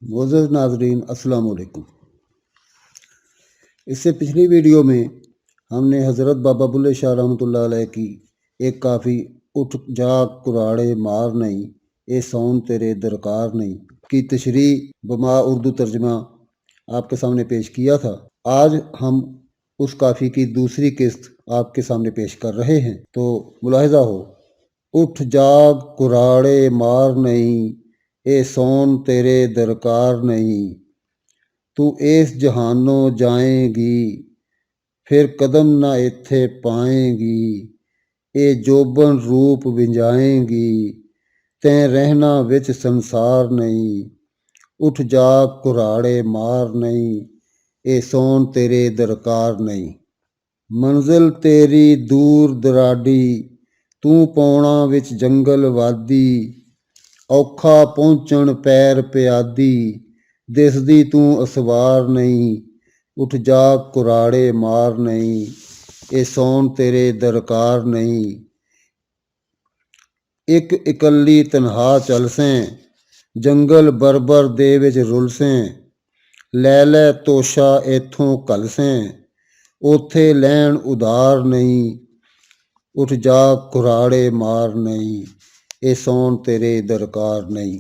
मोअज़्ज़ज़ नाज़रीन अस्सलाम वालेकुम। इससे पिछली वीडियो में हमने हज़रत बाबा बुल्ले शाह रहमतुल्लाह अलैह की एक काफ़ी उठ जाग कुराड़े मार नहीं ए सौन तेरे दरकार नहीं की तशरीह बमा उर्दू तर्जमा आपके सामने पेश किया था। आज हम उस काफ़ी की दूसरी किस्त आपके सामने पेश कर रहे हैं, तो मुलाहिज़ा हो। उठ जाग कुराड़े मार नहीं ए सौन तेरे दरकार नहीं, तू इस जहानों जाएगी फिर कदम ना इत्थे पाएगी, ए जोबन रूप विंजाएगी तैं रहना विच संसार नहीं। उठ जाग कुराड़े मार नहीं ए सौन तेरे दरकार नहीं। मंजिल तेरी दूर दराडी तू पौਣਾ विच जंगल वादी, औखा पहुँचण पैर पियादी दिसदी तू असवार नहीं। उठ जाग कुराड़े मार नहीं ए सौन तेरे दरकार नहीं। एक इकल्ली तनहा चलसें जंगल बरबर दे विच रुलसें, लै लै तोशा इत्थों घलसें ओथे लैण उधार नहीं। उठ जाग कुराड़े मार नहीं ए सौन तेरे दरकार नहीं।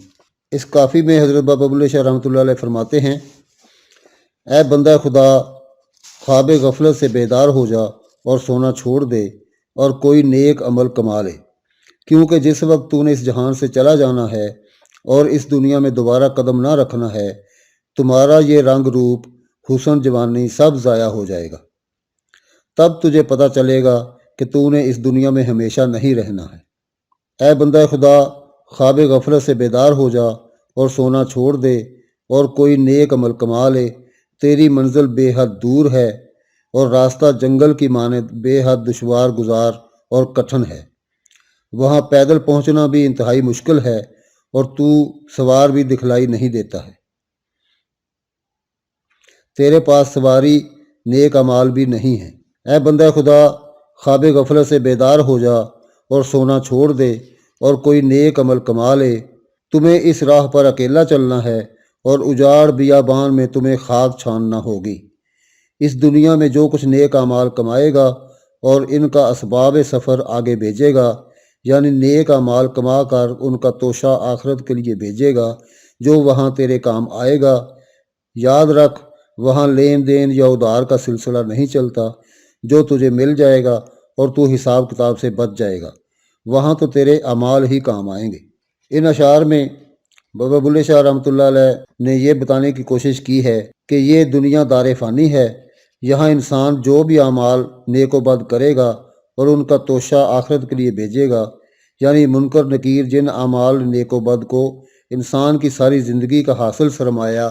इस काफ़ी में हज़रत बाबा बुल्ले शाह रहमतुल्लाह अलैह फरमाते हैं, ऐ बंदा खुदा, ख्वाब गफलत से बेदार हो जा और सोना छोड़ दे और कोई नेक अमल कमा ले, क्योंकि जिस वक्त तूने इस जहान से चला जाना है और इस दुनिया में दोबारा कदम ना रखना है, तुम्हारा ये रंग रूप हुस्न जवानी सब ज़ाया हो जाएगा। तब तुझे पता चलेगा कि तूने इस दुनिया में हमेशा नहीं रहना है। ऐ बंदा खुदा, ख्वाब गफलत से बेदार हो जा और सोना छोड़ दे और कोई नेक अमल कमा ले। तेरी मंजिल बेहद दूर है और रास्ता जंगल की मानद बेहद दुश्वार गुजार और कठिन है। वहाँ पैदल पहुँचना भी इंतहाई मुश्किल है और तू सवार भी दिखलाई नहीं देता है। तेरे पास सवारी नेक अमाल भी नहीं है। ऐ बंदा खुदा, ख्वाब गफलत से बेदार हो जा और सोना छोड़ दे और कोई नेक अमल कमा ले। तुम्हें इस राह पर अकेला चलना है और उजाड़ बियाबान में तुम्हें खाक छानना होगी। इस दुनिया में जो कुछ नेक अमाल कमाएगा और इनका असबाब सफ़र आगे भेजेगा, यानी नेक अमाल कमा कर उनका तोशा आखिरत के लिए भेजेगा जो वहाँ तेरे काम आएगा। याद रख, वहाँ लेन देन या उधार का सिलसिला नहीं चलता। जो तुझे मिल जाएगा और तू हिसाब किताब से बच जाएगा, वहाँ तो तेरे अमाल ही काम आएंगे। इन अशार में बाबा बुल्ले शाह रहमतुल्लाह अलैह ने यह बताने की कोशिश की है कि ये दुनिया दार फ़ानी है। यहाँ इंसान जो भी अमाल नेको बद करेगा और उनका तोशा आखिरत के लिए भेजेगा, यानी मुनकर नकीर जिन अमाल नेको बद को इंसान की सारी ज़िंदगी का हासिल सरमाया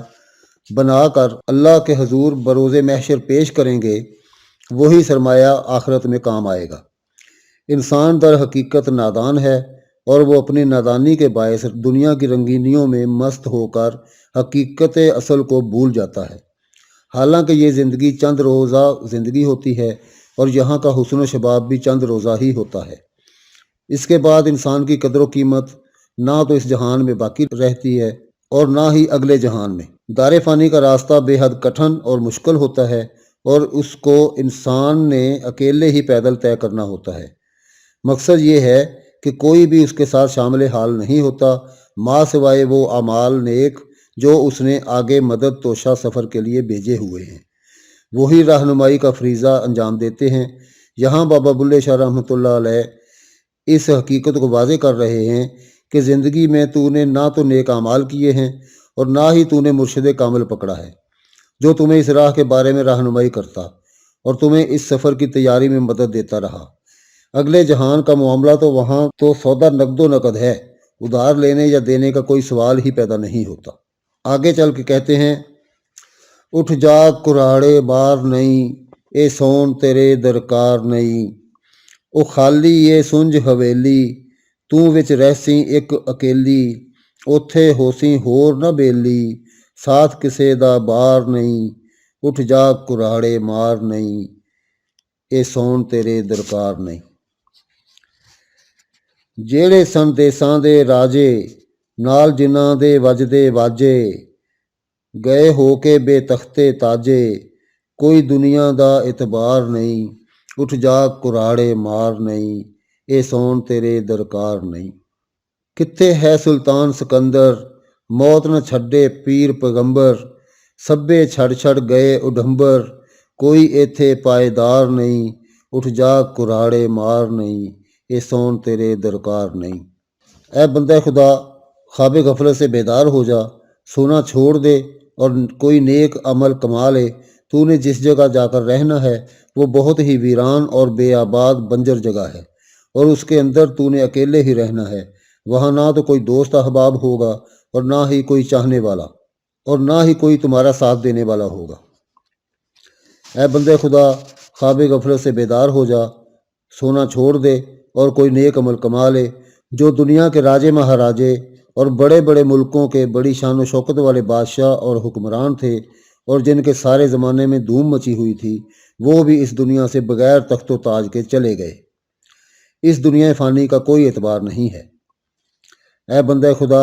बनाकर अल्लाह के हजूर बरोज़े महशर पेश करेंगे, वही सरमाया आखिरत में काम आएगा। इंसान दर हकीकत नादान है और वो अपनी नादानी के बायस दुनिया की रंगीनियों में मस्त होकर हकीकत असल को भूल जाता है। हालांकि ये ज़िंदगी चंद रोज़ा ज़िंदगी होती है और यहाँ का हुस्न व शबाब भी चंद रोज़ा ही होता है। इसके बाद इंसान की कदर व कीमत ना तो इस जहान में बाकी रहती है और ना ही अगले जहान में। दार फ़ानी का रास्ता बेहद कठिन और मुश्किल होता है और उसको इंसान ने अकेले ही पैदल तय करना होता है। मकसद ये है कि कोई भी उसके साथ शामिल हाल नहीं होता, माँ सिवाय वो अमाल नेक जो उसने आगे मदद तोशा सफ़र के लिए भेजे हुए हैं, वही रहनुमाई का फरीज़ा अंजाम देते हैं। यहाँ बाबा बुल्ले शाह रहमतुल्लाह अलैह इस हकीकत को वाज़े कर रहे हैं कि ज़िंदगी में तूने ना तो नेक अमाल किए हैं और ना ही तूने मुर्शिद कामिल पकड़ा है जो तुम्हें इस राह के बारे में रहनुमाई करता और तुम्हें इस सफ़र की तैयारी में मदद देता रहा। अगले जहान का मामला तो वहाँ तो सौदा नकदो नकद है, उधार लेने या देने का कोई सवाल ही पैदा नहीं होता। आगे चल के कहते हैं, उठ जाग कुराड़े बार नहीं ए सौन तेरे दरकार नहीं, ओ खाली ये सुंझ हवेली तू विच रहसी एक अकेली, ओथे होसी होर न बेली साथ किसे दा बार नहीं। उठ जाग कुराड़े मार नहीं ए सौन तेरे दरकार नहीं। ਜਿਹੜੇ ਸਨ ਦੇਸਾਂ ਦੇ ਰਾਜੇ ਨਾਲ ਜਿਨ੍ਹਾਂ ਦੇ ਵੱਜਦੇ ਵਾਜੇ, गए हो के बेतख्ते ताजे, कोई दुनिया दा इतबार नहीं, उठ जाग कुराड़े मार नहीं, ए सौन तेरे दरकार नहीं। कित्थे है सुल्तान सिकंदर, मौत न छड्डे पीर पैगंबर, सब्बे छड़ छड़ गए उडंबर, कोई एथे पायदार नहीं, उठ जाग कुराड़े मार नहीं, ये सौन तेरे दरकार नहीं। ऐ बंदे खुदा, ख्वाब गफलत से बेदार हो जा, सोना छोड़ दे और कोई नेक अमल कमा ले। तूने जिस जगह जाकर रहना है वो बहुत ही वीरान और बेआबाद बंजर जगह है, और उसके अंदर तूने अकेले ही रहना है। वहाँ ना तो कोई दोस्त अहबाब होगा और ना ही कोई चाहने वाला, और ना ही कोई तुम्हारा साथ देने वाला होगा। ऐ बंदे खुदा, ख्वाब गफलत से बेदार हो जा, सोना छोड़ दे और कोई नेक अमल कमा ले। जो दुनिया के राजे महाराजे और बड़े बड़े मुल्कों के बड़ी शान व शौकत वाले बादशाह और हुक्मरान थे, और जिनके सारे ज़माने में धूम मची हुई थी, वो भी इस दुनिया से बगैर तख्त व ताज के चले गए। इस दुनिया फ़ानी का कोई एतबार नहीं है। ऐ बंदे खुदा,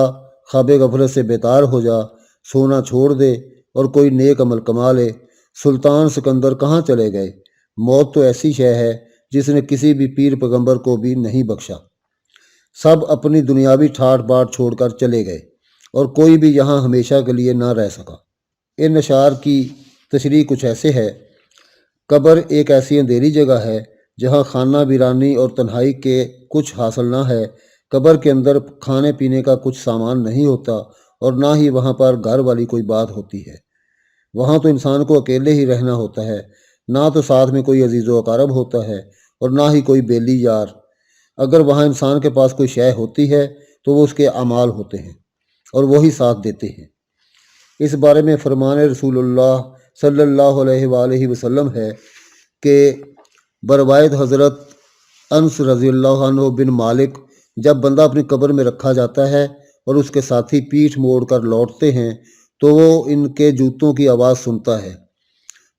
ख्वाब गफलत से बेतार हो जा, सोना छोड़ दे और कोई नेक अमल कमा ले। सुल्तान सिकंदर कहाँ चले गए? मौत तो ऐसी शय है जिसने किसी भी पीर पैगंबर को भी नहीं बख्शा। सब अपनी दुनियावी ठाठ बाट छोड़कर चले गए, और कोई भी यहाँ हमेशा के लिए ना रह सका। इन अशार की तशरीह कुछ ऐसे है। कब्र एक ऐसी अंधेरी जगह है जहाँ खाना वीरानी और तन्हाई के कुछ हासिल ना है। कब्र के अंदर खाने पीने का कुछ सामान नहीं होता, और ना ही वहाँ पर घर वाली कोई बात होती है। वहाँ तो इंसान को अकेले ही रहना होता है, ना तो साथ में कोई अजीज़ो अकारब होता है और ना ही कोई बेली यार। अगर वहाँ इंसान के पास कोई शय होती है तो वो उसके अमाल होते हैं और वही साथ देते हैं। इस बारे में फरमान रसूलुल्लाह सल्लल्लाहु अलैहि वसल्लम है कि बरवायत हज़रत अनस रज़ियल्लाहु अन्हु बिन मालिक, जब बंदा अपनी कब्र में रखा जाता है और उसके साथी पीठ मोड़ कर लौटते हैं तो वो इनके जूतों की आवाज़ सुनता है।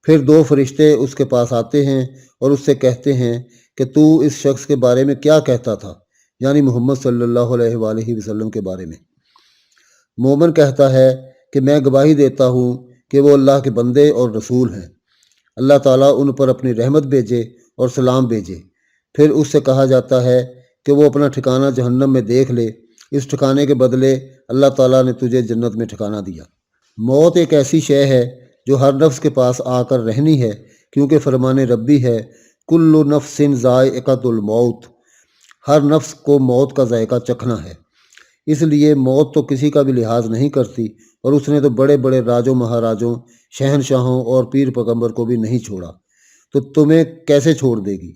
फिर दो फरिश्ते उसके पास आते हैं और उससे कहते हैं कि तू इस शख्स के बारे में क्या कहता था, यानी मोहम्मद सल्लल्लाहु अलैहि वसल्लम के बारे में। मोमिन कहता है कि मैं गवाही देता हूँ कि वो अल्लाह के बंदे और रसूल हैं। अल्लाह ताला उन पर अपनी रहमत भेजे और सलाम भेजे। फिर उससे कहा जाता है कि वो अपना ठिकाना जहन्नम में देख ले, इस ठिकाने के बदले अल्लाह ताला ने तुझे जन्नत में ठिकाना दिया। मौत एक ऐसी शय है जो हर नफ्स के पास आकर रहनी है, क्योंकि फरमान रब्बी है कुल्लु नफ्सिन ज़ाइक़तुल मौत, हर नफ्स को मौत का जायका चखना है। इसलिए मौत तो किसी का भी लिहाज नहीं करती, और उसने तो बड़े बड़े राजों महाराजों, शहनशाहों और पीर पैगंबर को भी नहीं छोड़ा, तो तुम्हें कैसे छोड़ देगी?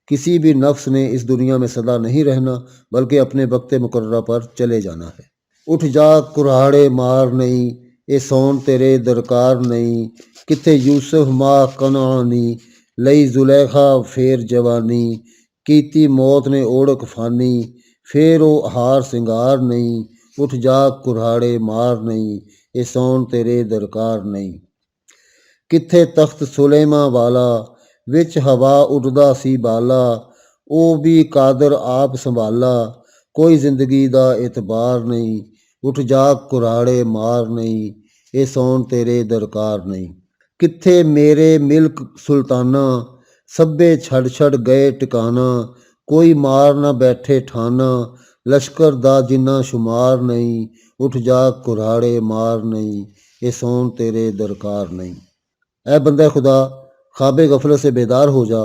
किसी भी नफ्स ने इस दुनिया में सदा नहीं रहना, बल्कि अपने वक्त मुकर्रर पर चले जाना है। उठ जा कुराड़े मार नहीं, ए सौन तेरे दरकार नहीं, किथे यूसुफ माँ कनानी, लई जुलेखा फेर जवानी, कीती मौत ने ओढ़क फानी, फेर ओ हार सिंगार नहीं, उठ जा कुराड़े मार नहीं, ए सौन तेरे दरकार नहीं। किथे तख्त सुलेमा वाला, विच हवा उड़दा सी बाला, ओ भी कादर आप संभाला, कोई जिंदगी दा एतबार नहीं, उठ जाग कुराड़े मार नहीं, ए सौन तेरे दरकार नहीं। किथे मेरे मिल्क सुल्ताना, सब्बे छड़ छड़ गए टिकाना, कोई मार ना बैठे ठाना, लश्कर दा जिन्ना शुमार नहीं, उठ जाग कुराड़े मार नहीं, ए सौन तेरे दरकार नहीं। ऐ बंदे खुदा, ख्वाब गफलत से बेदार हो जा,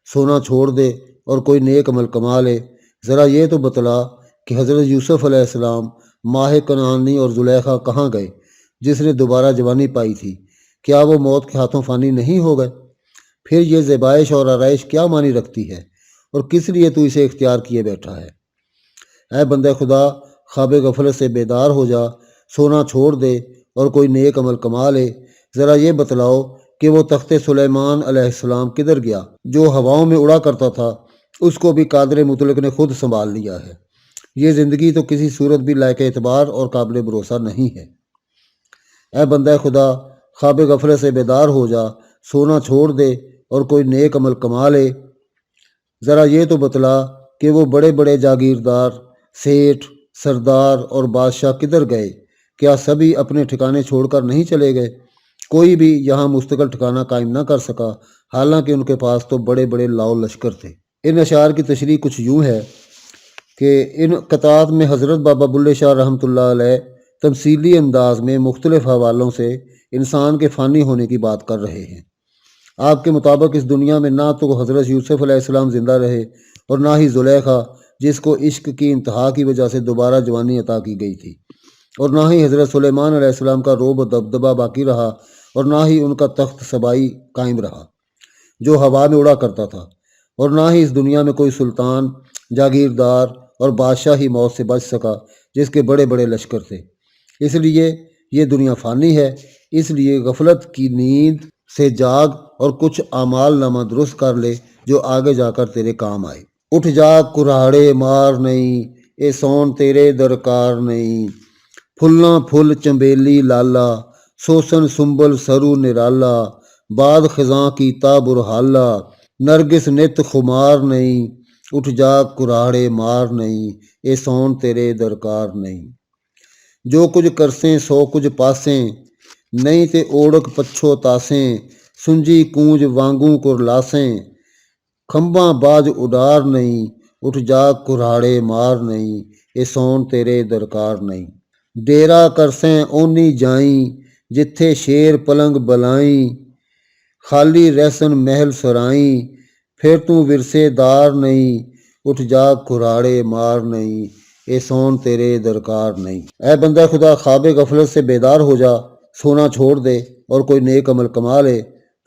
सोना छोड़ दे और कोई नेक अमल कमा ले। ज़रा ये तो बतला कि हज़रत यूसुफ़ अलैहिस्सलाम, माह कनानी और जुलेखा कहाँ गए, जिसने दोबारा जवानी पाई थी? क्या वो मौत के हाथों फ़ानी नहीं हो गए? फिर ये ज़बाइश और आरइश क्या मानी रखती है, और किस लिए तू इसे इख्तियार किए बैठा है? ऐ बंदे खुदा, ख्वाब गफलत से बेदार हो जा, सोना छोड़ दे और कोई नेक अमल कमा ले। ज़रा ये बतलाओ कि वो तख्ते सुलेमान अलैहिस्सलाम किधर गया? जो हवाओं में उड़ा करता था, उसको भी कादर मुतलक ने खुद संभाल लिया है। ये ज़िंदगी तो किसी सूरत भी लायक एतबार और काबिल भरोसा नहीं है। ऐ बंदा खुदा, ख्वाब गफलत से बेदार हो जा, सोना छोड़ दे और कोई नेक अमल कमा ले। ज़रा ये तो बतला कि वो बड़े बड़े जागीरदार, सेठ, सरदार और बादशाह किधर गए کیا سبھی اپنے ٹھکانے چھوڑ کر نہیں چلے گئے؟ کوئی بھی یہاں مستقل ٹھکانہ قائم نہ کر سکا، حالانکہ ان کے پاس تو بڑے بڑے لاؤ لشکر تھے۔ ان اشعار کی تشریح کچھ یوں ہے کہ ان قطعات میں حضرت بابا بلے شاہ رحمۃ اللہ علیہ تمثیلی انداز میں مختلف حوالوں سے انسان کے فانی ہونے کی بات کر رہے ہیں۔ آپ کے مطابق اس دنیا میں نہ تو حضرت یوسف علیہ السلام زندہ رہے اور نہ ہی زلیخا، جس کو عشق کی انتہا کی وجہ سے دوبارہ جوانی عطا کی گئی تھی، اور نہ ہی حضرت سلیمان علیہ السلام کا رعب و دبدبہ باقی رہا، اور نہ ہی ان کا تخت سبائی قائم رہا جو ہوا میں اڑا کرتا تھا، اور نہ ہی اس دنیا میں کوئی سلطان، جاگیردار اور بادشاہ ہی موت سے بچ سکا جس کے بڑے بڑے لشکر تھے۔ اس لیے یہ دنیا فانی ہے، اس لیے غفلت کی نیند سے جاگ اور کچھ اعمال نامہ درست کر لے جو آگے جا کر تیرے کام آئے۔ اٹھ جاگ کراڑے مار نہیں، اے سون تیرے درکار نہیں، پھلاں پھل چنبیلی لالا، سوسن سنبل سرو نرالا، باد خزاں کیتا برحالا، نرگس نت خمار نہیں، اٹھ جاگ کراڑے مار نہیں، اے سون تیرے درکار نہیں۔ جو کچھ کرسیں سو کچھ پاسیں، نہیں تے اوڑک پچھو تاسیں، سنجی کونج وانگوں کرلاسیں، کھمباں باج اڈار نہیں، اٹھ جاگ کراڑے مار نہیں، اے سون تیرے درکار نہیں۔ ڈیرا کرسیں اونی جائیں، جتھے شیر پلنگ بلائیں، خالی رہسن محل سرائیں، پھر تو ورثے دار نہیں، اٹھ جاگ کراڑے مار نہیں، اے سون تیرے درکار نہیں۔ اے بندہ خدا، خواب غفلت سے بیدار ہو جا، سونا چھوڑ دے اور کوئی نیک عمل کما لے۔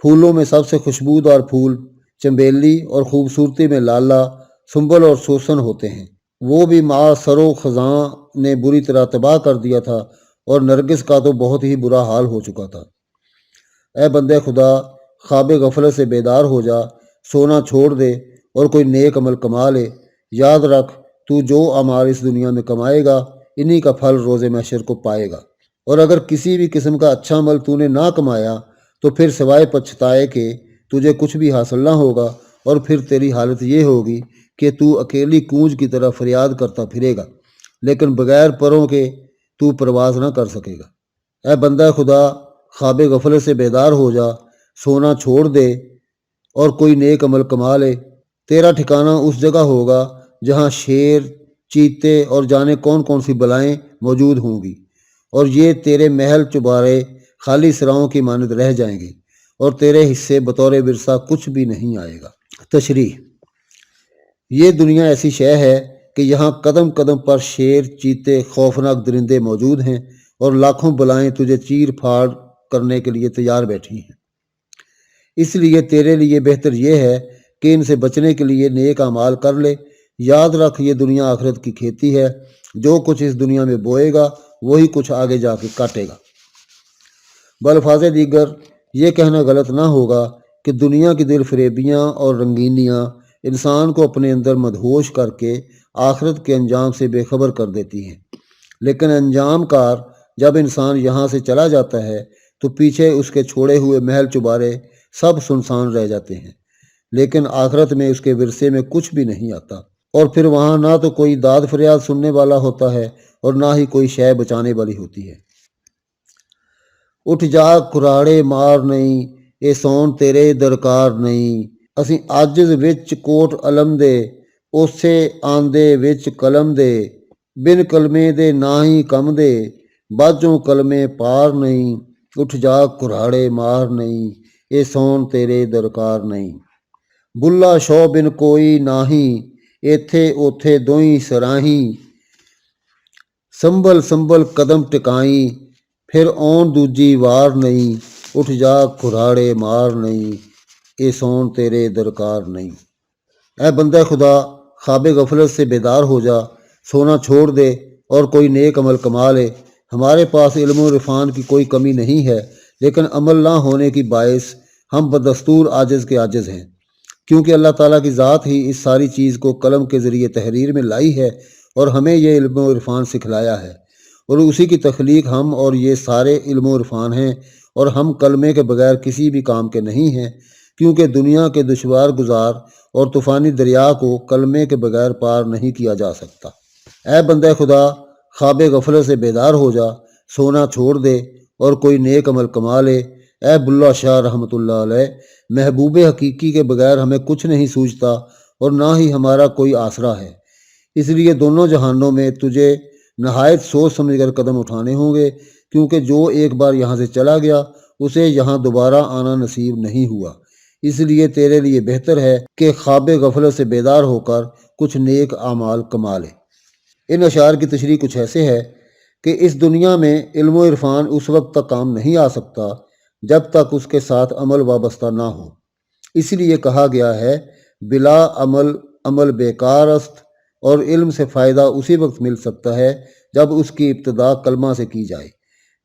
پھولوں میں سب سے خوشبودار پھول چنبیلی اور خوبصورتی میں لالا، سنبل اور سوسن ہوتے ہیں، وہ بھی ماں سرو خزاں نے بری طرح تباہ کر دیا تھا، اور نرگس کا تو بہت ہی برا حال ہو چکا تھا۔ اے بندے خدا، خواب غفلت سے بیدار ہو جا، سونا چھوڑ دے اور کوئی نیک عمل کما لے۔ یاد رکھ، تو جو اعمال اس دنیا میں کمائے گا، انہی کا پھل روز محشر کو پائے گا، اور اگر کسی بھی قسم کا اچھا عمل تو نے نہ کمایا تو پھر سوائے پچھتائے کہ تجھے کچھ بھی حاصل نہ ہوگا، اور پھر تیری حالت یہ ہوگی کہ تو اکیلی کونج کی طرح فریاد کرتا پھرے گا، لیکن بغیر پروں کے تو پرواز نہ کر سکے گا۔ اے بندہ خدا، خواب غفلت سے بیدار ہو جا، سونا چھوڑ دے اور کوئی نیک عمل کما لے۔ تیرا ٹھکانہ اس جگہ ہوگا جہاں شیر، چیتے اور جانے کون کون سی بلائیں موجود ہوں گی، اور یہ تیرے محل چبارے خالی سراؤں کی مانند رہ جائیں گے، اور تیرے حصے بطور ورثہ کچھ بھی نہیں آئے گا۔ تشریح: یہ دنیا ایسی شے ہے کہ یہاں قدم قدم پر شیر، چیتے، خوفناک درندے موجود ہیں، اور لاکھوں بلائیں تجھے چیر پھاڑ کرنے کے لیے تیار بیٹھی ہیں۔ اس لیے تیرے لیے بہتر یہ ہے کہ ان سے بچنے کے لیے نیک اعمال کر لے۔ یاد رکھ، یہ دنیا آخرت کی کھیتی ہے، جو کچھ اس دنیا میں بوئے گا وہی کچھ آگے جا کے کاٹے گا۔ بالفاظ دیگر یہ کہنا غلط نہ ہوگا کہ دنیا کی دل فریبیاں اور رنگینیاں انسان کو اپنے اندر مدہوش کر کے آخرت کے انجام سے بے خبر کر دیتی ہیں، لیکن انجام کار جب انسان یہاں سے چلا جاتا ہے تو پیچھے اس کے چھوڑے ہوئے محل چبارے سب سنسان رہ جاتے ہیں، لیکن آخرت میں اس کے ورثے میں کچھ بھی نہیں آتا، اور پھر وہاں نہ تو کوئی داد فریاد سننے والا ہوتا ہے اور نہ ہی کوئی شے بچانے والی ہوتی ہے۔ اٹھ جاگ کراڑے مار نہیں، اے سون تیرے درکار نہیں، ਅਸੀਂ ਆਜਜ਼ ਵਿੱਚ ਕੋਟ ਅਲਮ ਦੇ, ਉਸੇ ਆਂਦੇ ਵਿੱਚ ਕਲਮ ਦੇ, ਬਿਨ ਕਲਮੇ ਦੇ ਨਾ ਹੀ ਕੰਮ ਦੇ, ਬਾਝੋਂ ਕਲਮੇ ਪਾਰ ਨਹੀਂ, ਉੱਠ ਜਾ ਕੁਰਾੜੇ ਮਾਰ ਨਹੀਂ, ਇਹ ਸੌਣ ਤੇਰੇ ਦਰਕਾਰ ਨਹੀਂ। ਬੁੱਲਾ ਸ਼ੌ ਬਿਨ ਕੋਈ ਨਾਹੀ, ਇੱਥੇ ਉੱਥੇ ਦੋਈ ਸਰਾਹੀ, ਸੰਭਲ ਸੰਭਲ ਕਦਮ ਟਿਕਾਈ, ਫਿਰ ਆਉਣ ਦੂਜੀ ਵਾਰ ਨਹੀਂ, ਉੱਠ ਜਾ ਕੁਰਾੜੇ ਮਾਰ ਨਹੀਂ, یہ سون تیرے درکار نہیں۔ اے بندہ خدا، خواب غفلت سے بیدار ہو جا، سونا چھوڑ دے اور کوئی نیک عمل کما لے۔ ہمارے پاس علم و عرفان کی کوئی کمی نہیں ہے، لیکن عمل نہ ہونے کی باعث ہم بدستور عاجز کے عاجز ہیں، کیونکہ اللہ تعالیٰ کی ذات ہی اس ساری چیز کو قلم کے ذریعے تحریر میں لائی ہے اور ہمیں یہ علم و عرفان سکھلایا ہے، اور اسی کی تخلیق ہم اور یہ سارے علم و عرفان ہیں، اور ہم کلمے کے بغیر کسی بھی کام کے نہیں ہیں، کیونکہ دنیا کے دشوار گزار اور طوفانی دریا کو کلمے کے بغیر پار نہیں کیا جا سکتا۔ اے بندہ خدا، خواب غفلت سے بیدار ہو جا، سونا چھوڑ دے اور کوئی نیک عمل کما لے۔ اے بلّہ شاہ رحمۃ اللہ علیہ، محبوب حقیقی کے بغیر ہمیں کچھ نہیں سوچتا اور نہ ہی ہمارا کوئی آسرا ہے، اس لیے دونوں جہانوں میں تجھے نہایت سوچ سمجھ کر قدم اٹھانے ہوں گے، کیونکہ جو ایک بار یہاں سے چلا گیا اسے یہاں دوبارہ آنا نصیب نہیں ہوا۔ اس لیے تیرے لیے بہتر ہے کہ خواب غفلت سے بیدار ہو کر کچھ نیک اعمال کما لے۔ ان اشعار کی تشریح کچھ ایسے ہے کہ اس دنیا میں علم و عرفان اس وقت تک کام نہیں آ سکتا جب تک اس کے ساتھ عمل وابستہ نہ ہو۔ اس لیے کہا گیا ہے بلا عمل عمل بیکار است، اور علم سے فائدہ اسی وقت مل سکتا ہے جب اس کی ابتدا کلمہ سے کی جائے،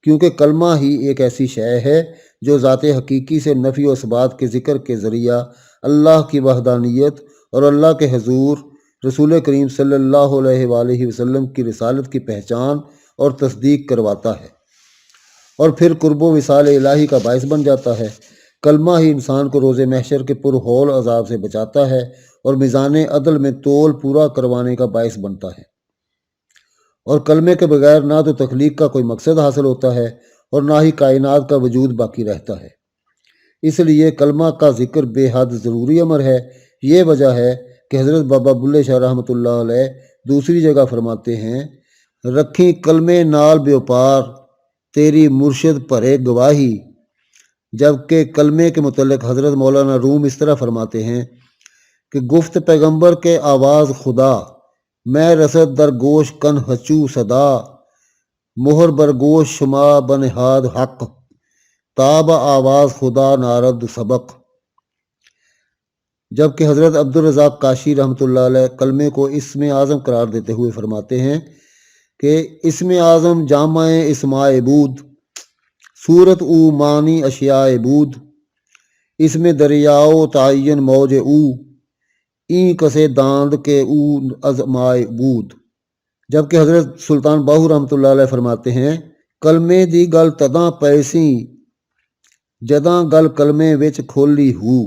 کیونکہ کلمہ ہی ایک ایسی شے ہے جو ذات حقیقی سے نفی و اثبات کے ذکر کے ذریعہ اللہ کی وحدانیت اور اللہ کے حضور رسول کریم صلی اللہ علیہ وآلہ وسلم کی رسالت کی پہچان اور تصدیق کرواتا ہے، اور پھر قرب و وصال الہی کا باعث بن جاتا ہے۔ کلمہ ہی انسان کو روز محشر کے پرہول عذاب سے بچاتا ہے اور میزان عدل میں تول پورا کروانے کا باعث بنتا ہے، اور کلمے کے بغیر نہ تو تخلیق کا کوئی مقصد حاصل ہوتا ہے اور نہ ہی کائنات کا وجود باقی رہتا ہے۔ اس لیے کلمہ کا ذکر بے حد ضروری امر ہے۔ یہ وجہ ہے کہ حضرت بابا بلے شاہ رحمۃ اللہ علیہ دوسری جگہ فرماتے ہیں، رکھی کلمے نال بیوپار تیری مرشد پرے گواہی، جبکہ کلمے کے متعلق حضرت مولانا روم اس طرح فرماتے ہیں کہ گفت پیغمبر کے آواز خدا، میں رسد در گوش کن ہچو صدا، مہر برگوش شما بنہاد حق، تاب آواز خدا نارد سبق۔ جبکہ حضرت عبدالرزاق کاشی رحمۃ اللہ علیہ کلمے کو اسم اعظم قرار دیتے ہوئے فرماتے ہیں کہ اسم اعظم جامع اسماء بود، صورت او معنی اشیاء بود، اسم دریاؤ تعین موج او، این کسے داند کے او ازماء بود۔ جبکہ حضرت سلطان باہو رحمۃ اللہ علیہ فرماتے ہیں، کلمے دی گل تداں پیسی جداں گل کلمے وچ کھولی ہو۔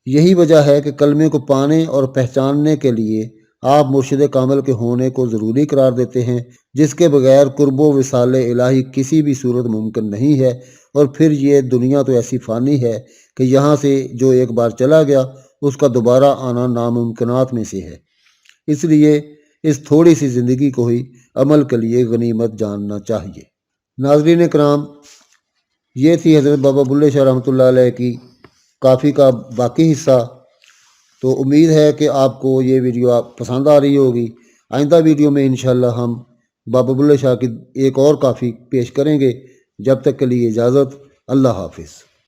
یہی وجہ ہے کہ کلمے کو پانے اور پہچاننے کے لیے آپ مرشد کامل کے ہونے کو ضروری قرار دیتے ہیں، جس کے بغیر قرب و وصال الہی کسی بھی صورت ممکن نہیں ہے، اور پھر یہ دنیا تو ایسی فانی ہے کہ یہاں سے جو ایک بار چلا گیا اس کا دوبارہ آنا ناممکنات میں سے ہے۔ اس لیے اس تھوڑی سی زندگی کو ہی عمل کے لیے غنیمت جاننا چاہیے۔ ناظرین کرام، یہ تھی حضرت بابا بلے شاہ رحمۃ اللہ علیہ کی کافی کا باقی حصہ۔ تو امید ہے کہ آپ کو یہ ویڈیو پسند آ رہی ہوگی۔ آئندہ ویڈیو میں انشاءاللہ ہم بابا بلے شاہ کی ایک اور کافی پیش کریں گے۔ جب تک کے لیے اجازت، اللہ حافظ۔